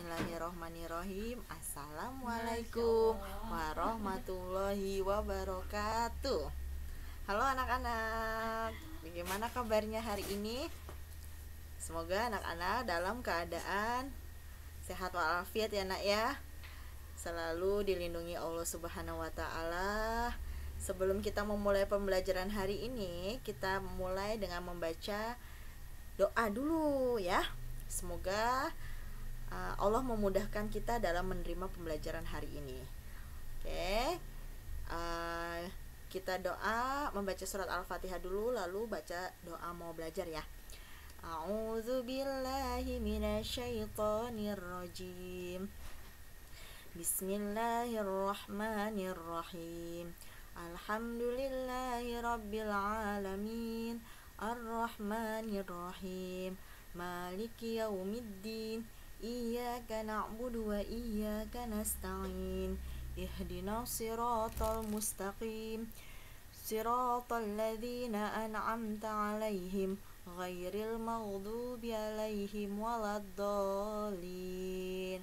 Bismillahirrohmanirrohim. Assalamualaikum warahmatullahi wabarakatuh. Halo anak-anak, bagaimana kabarnya hari ini? Semoga anak-anak dalam keadaan sehat walafiat ya nak ya. Selalu dilindungi Allah Subhanahu wa Ta'ala. Sebelum kita memulai pembelajaran hari ini, kita mulai dengan membaca doa dulu ya. Semoga Allah memudahkan kita dalam menerima pembelajaran hari ini. Oke, kita doa membaca surat Al-Fatihah dulu, lalu baca doa mau belajar ya. A'udzu billahi minasyaitonir rajim. Bismillahirrahmanirrahim. Alhamdulillahi rabbil alamin. Ar-Rahmanir-Rahim. Maliki yaumiddin. Iyyaka na'budu wa iyyaka nasta'in. Ihdinas siratal mustaqim. Siratal ladzina an'amta 'alaihim ghairil maghdubi 'alaihim waladdallin.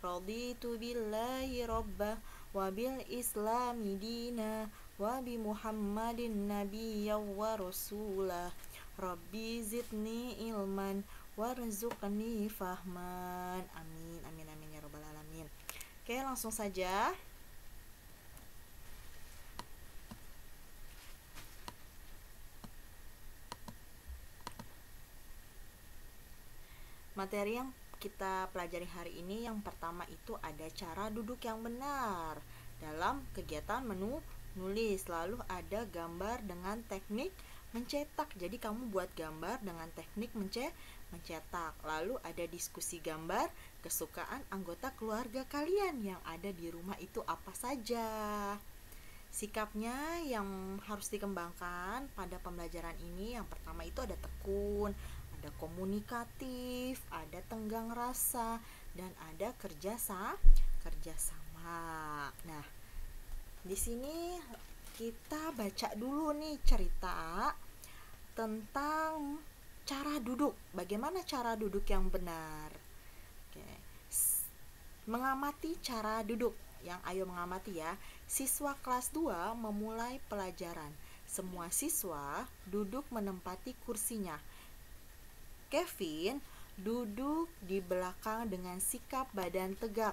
Raditu billahi rabbah wa bil islami dina wa bi Muhammadin nabiyyan wa rasulah. Rabbi zidni ilman warzuqni fahman. Amin amin amin ya rabbal alamin. Oke, langsung saja. Materi yang kita pelajari hari ini yang pertama itu ada cara duduk yang benar dalam kegiatan menulis. Lalu ada gambar dengan teknik mencetak. Jadi kamu buat gambar dengan teknik mencetak. Lalu ada diskusi gambar kesukaan anggota keluarga kalian yang ada di rumah itu apa saja. Sikapnya yang harus dikembangkan pada pembelajaran ini yang pertama itu ada tekun, ada komunikatif, ada tenggang rasa, dan ada kerjasama. Nah, di sini kita baca dulu nih cerita tentang cara duduk. Bagaimana cara duduk yang benar? Oke. Mengamati cara duduk. Yang ayo mengamati ya. Siswa kelas 2 memulai pelajaran. Semua siswa duduk menempati kursinya. Kevin duduk di belakang dengan sikap badan tegak.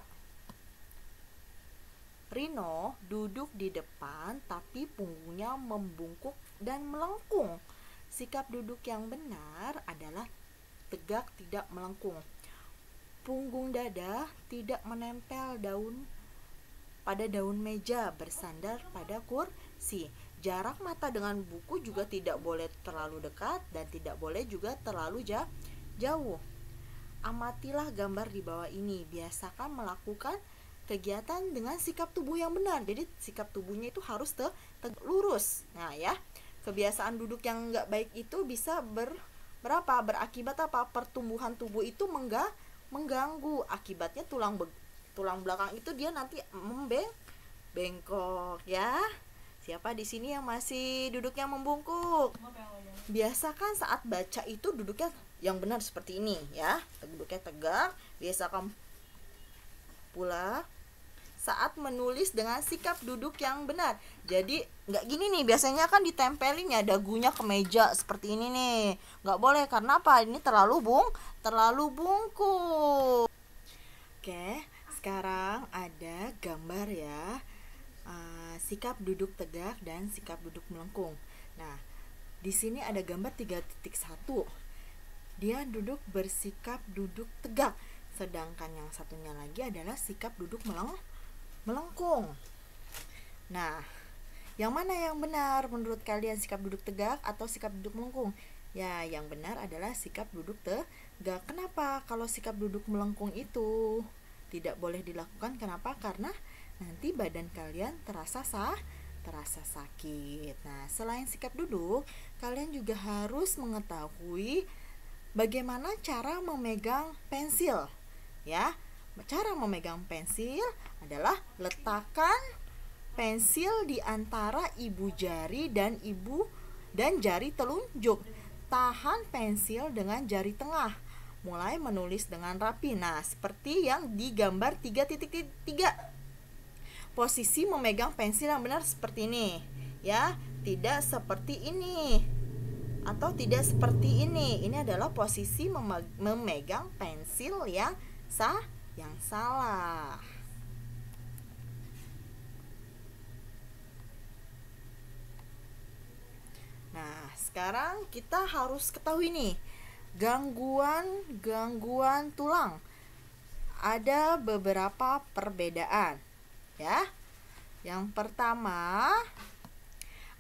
Rino duduk di depan tapi punggungnya membungkuk dan melengkung. Sikap duduk yang benar adalah tegak tidak melengkung. Punggung dada tidak menempel pada daun meja, bersandar pada kursi. Jarak mata dengan buku juga tidak boleh terlalu dekat dan tidak boleh juga terlalu jauh. Amatilah gambar di bawah ini. Biasakan melakukan kegiatan dengan sikap tubuh yang benar. Jadi sikap tubuhnya itu harus lurus. Nah ya, kebiasaan duduk yang nggak baik itu bisa berakibat apa? Pertumbuhan tubuh itu mengganggu. Akibatnya tulang belakang itu dia nanti bengkok ya. Siapa di sini yang masih duduknya membungkuk? Biasakan saat baca itu duduknya yang benar seperti ini ya. Duduknya tegak. Biasakan pula saat menulis dengan sikap duduk yang benar. Jadi nggak gini nih, biasanya kan ditempelin ya dagunya ke meja seperti ini nih. Nggak boleh, karena apa? Ini terlalu bungkuk. Oke, sekarang ada gambar ya. Sikap duduk tegak dan sikap duduk melengkung. Nah, di sini ada gambar 3.1. Dia duduk bersikap duduk tegak. Sedangkan yang satunya lagi adalah sikap duduk melengkung. Nah, yang mana yang benar menurut kalian, sikap duduk tegak atau sikap duduk melengkung? Ya, yang benar adalah sikap duduk tegak. Kenapa? Kalau sikap duduk melengkung itu tidak boleh dilakukan. Kenapa? Karena nanti badan kalian terasa sakit. Nah, selain sikap duduk, kalian juga harus mengetahui bagaimana cara memegang pensil. Ya, cara memegang pensil adalah letakkan pensil di antara ibu jari dan jari telunjuk. Tahan pensil dengan jari tengah. mulai menulis dengan rapi. Nah, seperti yang di gambar 3.3. Posisi memegang pensil yang benar seperti ini, ya. Tidak seperti ini atau tidak seperti ini. Ini adalah posisi memegang pensil yang salah. Nah, sekarang kita harus ketahui nih, gangguan tulang. Ada beberapa perbedaan, ya. Yang pertama,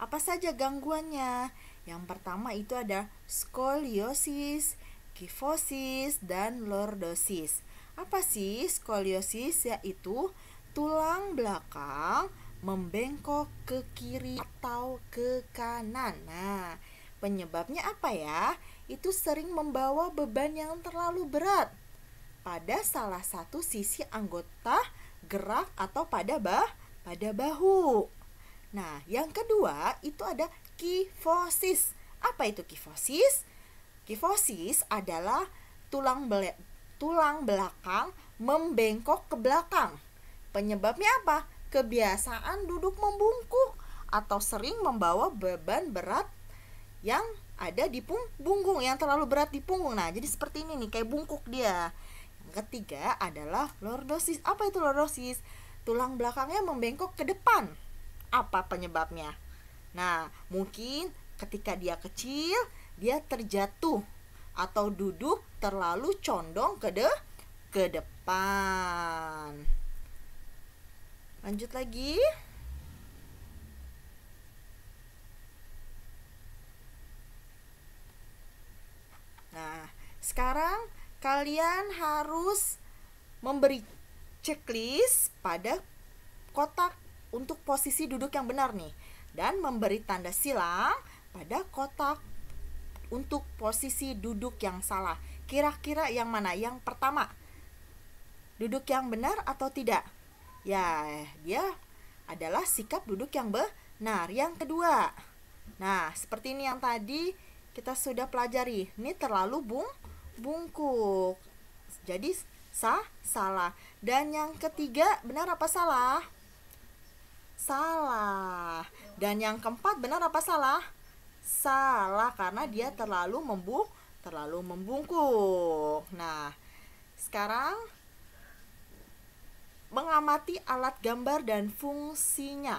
apa saja gangguannya? Yang pertama itu ada skoliosis, kifosis, dan lordosis. Apa sih skoliosis? Yaitu tulang belakang membengkok ke kiri atau ke kanan. Nah, penyebabnya apa ya? Itu sering membawa beban yang terlalu berat pada salah satu sisi anggota gerak atau pada bahu. Nah, yang kedua itu ada kifosis. Apa itu kifosis? Kifosis adalah tulang belakang membengkok ke belakang. Penyebabnya apa? Kebiasaan duduk membungkuk atau sering membawa beban berat yang ada di punggung, yang terlalu berat di punggung. Nah, jadi seperti ini nih, kayak bungkuk dia. Yang ketiga adalah lordosis. Apa itu lordosis? Tulang belakangnya membengkok ke depan. Apa penyebabnya? Nah, mungkin ketika dia kecil, dia terjatuh atau duduk terlalu condong ke depan. Lanjut lagi. Nah, sekarang kalian harus memberi checklist pada kotak untuk posisi duduk yang benar nih, dan memberi tanda silang pada kotak untuk posisi duduk yang salah. Kira-kira yang mana? Yang pertama, duduk yang benar atau tidak? Ya, dia adalah sikap duduk yang benar. Yang kedua, nah seperti ini yang tadi kita sudah pelajari. Ini terlalu bungkuk, jadi salah. Dan yang ketiga, benar apa salah? Salah. Dan yang keempat, benar apa salah? Salah, karena dia terlalu membungkuk. Nah, sekarang mengamati alat gambar dan fungsinya.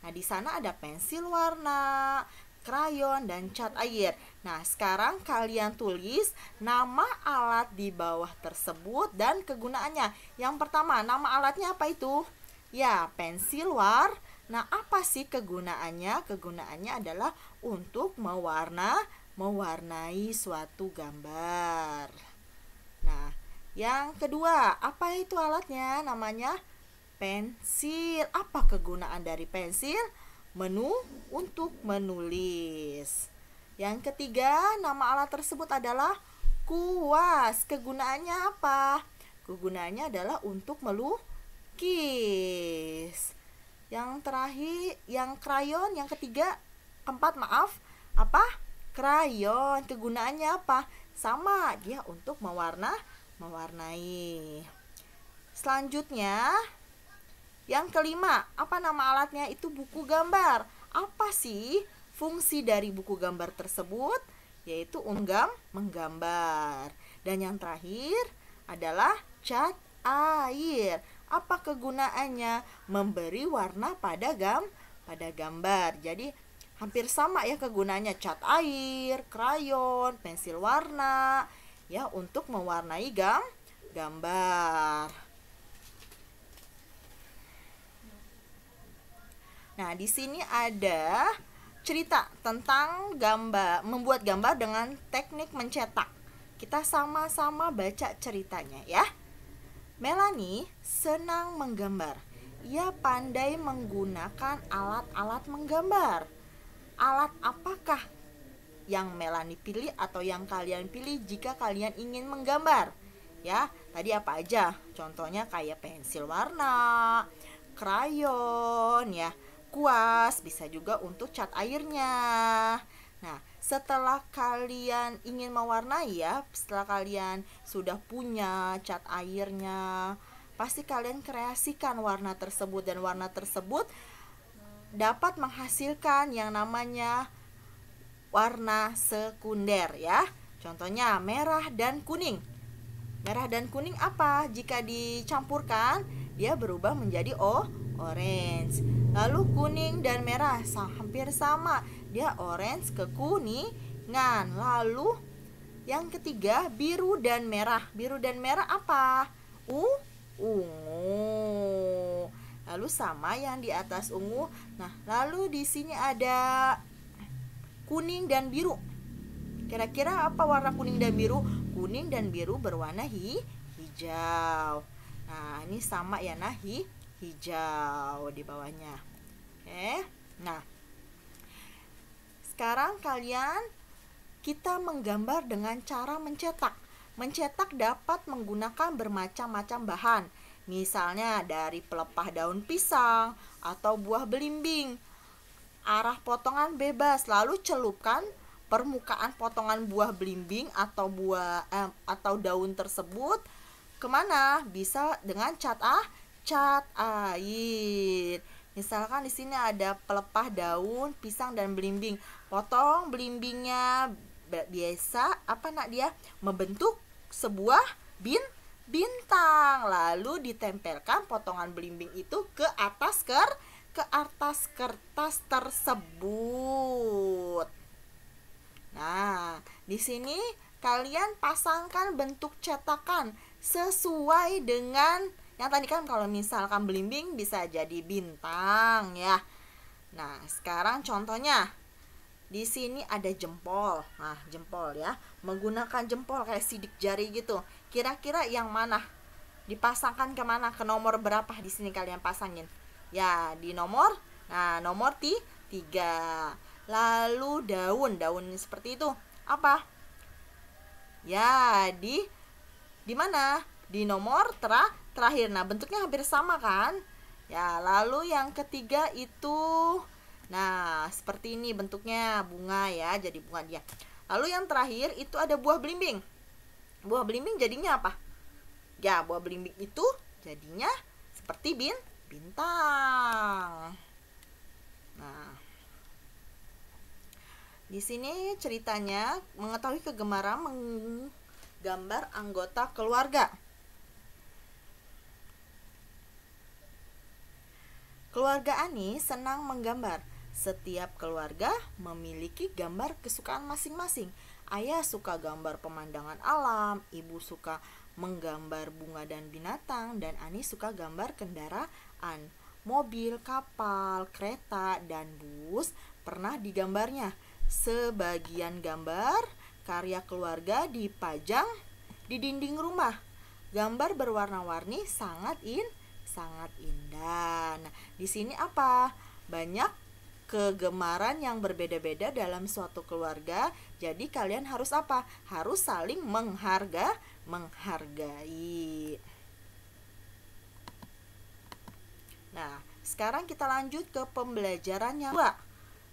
Nah, di sana ada pensil warna, krayon, dan cat air. Nah, sekarang kalian tulis nama alat di bawah tersebut dan kegunaannya. Yang pertama, nama alatnya apa itu? Ya, pensil warna. Nah, apa sih kegunaannya? Kegunaannya adalah untuk mewarnai suatu gambar. Nah, yang kedua, apa itu alatnya? Namanya pensil. Apa kegunaan dari pensil? Untuk menulis. Yang ketiga, nama alat tersebut adalah kuas. Kegunaannya apa? Kegunaannya adalah untuk melukis. Yang terakhir, yang krayon, yang keempat, apa? Krayon. Kegunaannya apa? Sama, dia untuk mewarnai. Selanjutnya, yang kelima, apa nama alatnya? Itu buku gambar. Apa sih fungsi dari buku gambar tersebut? Yaitu menggambar. Dan yang terakhir adalah cat air. Apa kegunaannya? Memberi warna pada gambar. Jadi hampir sama ya kegunaannya, cat air, krayon, pensil warna, ya, untuk mewarnai gambar. Nah, di sini ada cerita tentang membuat gambar dengan teknik mencetak. Kita sama-sama baca ceritanya ya. Melanie senang menggambar. Ia pandai menggunakan alat-alat menggambar. Alat apakah yang Melanie pilih atau yang kalian pilih jika kalian ingin menggambar? Ya, tadi apa aja? Contohnya kayak pensil warna, krayon, ya, kuas, bisa juga untuk cat airnya. Nah, setelah kalian ingin mewarnai ya, setelah kalian sudah punya cat airnya, pasti kalian kreasikan warna tersebut, dan warna tersebut dapat menghasilkan yang namanya warna sekunder ya. Contohnya merah dan kuning. Merah dan kuning apa? Jika dicampurkan, dia berubah menjadi orange. Lalu kuning dan merah hampir sama, dia orange kekuningan. Lalu yang ketiga, biru dan merah. Biru dan merah apa? Ungu. Lalu sama yang di atas ungu. Nah, lalu di sini ada kuning dan biru. Kira-kira apa warna kuning dan biru? Kuning dan biru berwarna hijau. Nah, ini sama ya, nah hijau di bawahnya. Oke. Nah, sekarang kita menggambar dengan cara mencetak. Mencetak dapat menggunakan bermacam-macam bahan. Misalnya dari pelepah daun pisang atau buah belimbing. Arah potongan bebas, lalu celupkan permukaan potongan buah belimbing atau daun tersebut kemana? Bisa dengan cat air. Misalkan di sini ada pelepah daun pisang dan belimbing. Potong belimbingnya biasa membentuk sebuah bintang, lalu ditempelkan potongan belimbing itu ke atas kertas tersebut. Nah, di sini kalian pasangkan bentuk cetakan sesuai dengan yang tadi kan, kalau misalkan belimbing bisa jadi bintang ya. Nah, sekarang contohnya di sini ada jempol. Nah, jempol ya, menggunakan jempol kayak sidik jari gitu. Kira-kira yang mana? Dipasangkan kemana? Ke nomor berapa di sini kalian pasangin? Ya, di nomor. Nah, nomor 3. Lalu daun seperti itu apa? Ya, di mana? Di nomor terakhir. Nah, bentuknya hampir sama kan? Ya, lalu yang ketiga itu, nah, seperti ini bentuknya, bunga ya, jadi bunga dia. Lalu yang terakhir itu ada buah belimbing. Buah belimbing jadinya apa? Ya, buah belimbing itu jadinya seperti bintang. Nah, di sini ceritanya mengetahui kegemaran menggambar anggota keluarga. Keluarga Ani senang menggambar. Setiap keluarga memiliki gambar kesukaan masing-masing. Ayah suka gambar pemandangan alam, ibu suka menggambar bunga dan binatang, dan Ani suka gambar kendaraan. Mobil, kapal, kereta, dan bus pernah digambarnya. Sebagian gambar karya keluarga dipajang di dinding rumah. Gambar berwarna-warni sangat indah. Nah, di sini apa? Banyak kegemaran yang berbeda-beda dalam suatu keluarga. Jadi kalian harus apa? Harus saling menghargai. Nah, sekarang kita lanjut ke pembelajaran yang kedua.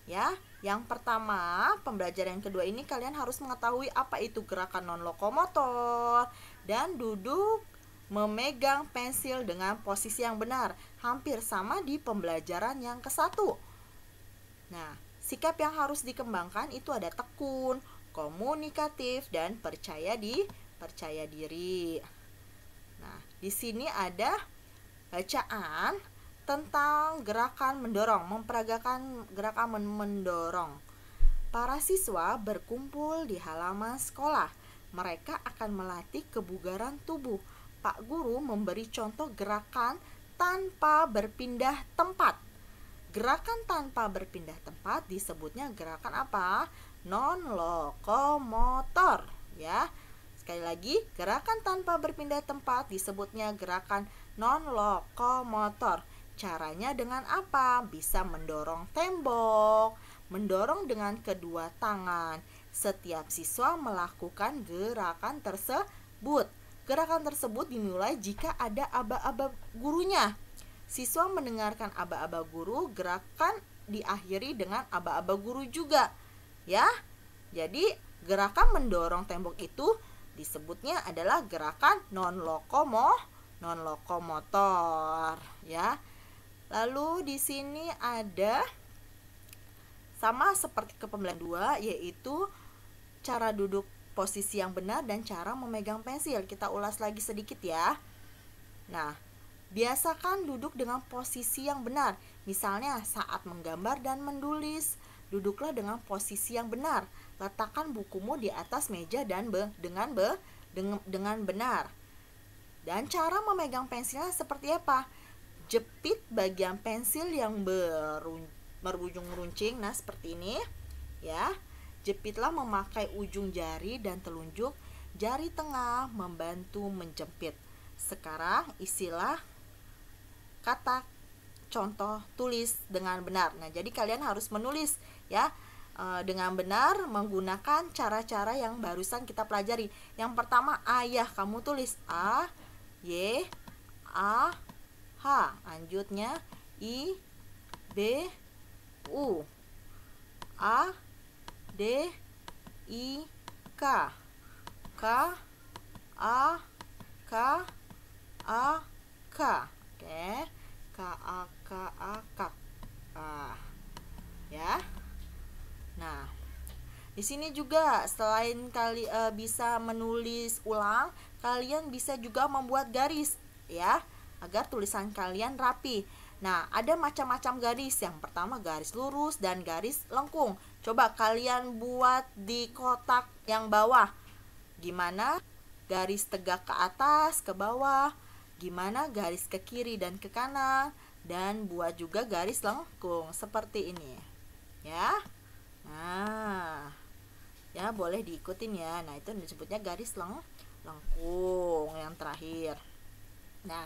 Ya, yang pertama, pembelajaran yang kedua ini kalian harus mengetahui apa itu gerakan non-lokomotor dan duduk memegang pensil dengan posisi yang benar. Hampir sama di pembelajaran yang ke-1. Nah, sikap yang harus dikembangkan itu ada tekun, komunikatif, dan percaya diri. Nah, di sini ada bacaan tentang gerakan mendorong, memperagakan gerakan mendorong. Para siswa berkumpul di halaman sekolah. Mereka akan melatih kebugaran tubuh. Pak Guru memberi contoh gerakan tanpa berpindah tempat. Gerakan tanpa berpindah tempat disebutnya gerakan apa? Non-lokomotor, ya. Sekali lagi, gerakan tanpa berpindah tempat disebutnya gerakan non-lokomotor. Caranya dengan apa? Bisa mendorong tembok, mendorong dengan kedua tangan. Setiap siswa melakukan gerakan tersebut. Gerakan tersebut dimulai jika ada aba-aba gurunya. Siswa mendengarkan aba-aba guru, gerakan diakhiri dengan aba-aba guru juga. Ya. Jadi gerakan mendorong tembok itu disebutnya adalah gerakan non lokomotor ya. Lalu di sini ada sama seperti ke pembelajaran 2, yaitu cara duduk posisi yang benar dan cara memegang pensil. Kita ulas lagi sedikit ya. Nah, biasakan duduk dengan posisi yang benar. Misalnya saat menggambar dan menulis, duduklah dengan posisi yang benar. Letakkan bukumu di atas meja dan dengan benar. Dan cara memegang pensilnya seperti apa? Jepit bagian pensil yang berujung runcing. Nah, seperti ini ya. Jepitlah memakai ujung jari dan telunjuk jari tengah membantu menjepit. Sekarang isilah kata contoh tulis dengan benar. Nah, jadi kalian harus menulis ya dengan benar menggunakan cara-cara yang barusan kita pelajari. Yang pertama, ayah, kamu tulis A Y A H. Lanjutnya I B U A D I K K A K A K. Oke, K A K A K. Ya. Nah, di sini juga selain bisa menulis ulang, kalian bisa juga membuat garis ya, agar tulisan kalian rapi. Nah, ada macam-macam garis. Yang pertama garis lurus dan garis lengkung. Coba kalian buat di kotak yang bawah. Gimana garis tegak ke atas, ke bawah, gimana garis ke kiri dan ke kanan, dan buat juga garis lengkung seperti ini. Ya. Nah, ya boleh diikutin ya. Nah, itu disebutnya garis lengkung yang terakhir. Nah,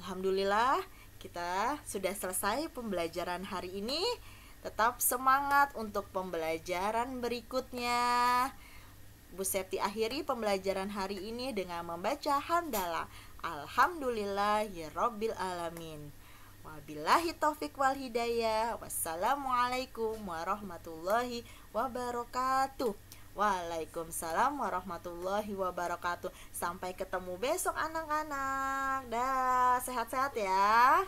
alhamdulillah kita sudah selesai pembelajaran hari ini. Tetap semangat untuk pembelajaran berikutnya. Bu Septi akhiri pembelajaran hari ini dengan membaca hamdalah. Alhamdulillahirabbil alamin. Wabillahi taufik wal hidayah. Wassalamualaikum warahmatullahi wabarakatuh. Waalaikumsalam warahmatullahi wabarakatuh. Sampai ketemu besok anak-anak. Dah, sehat-sehat ya.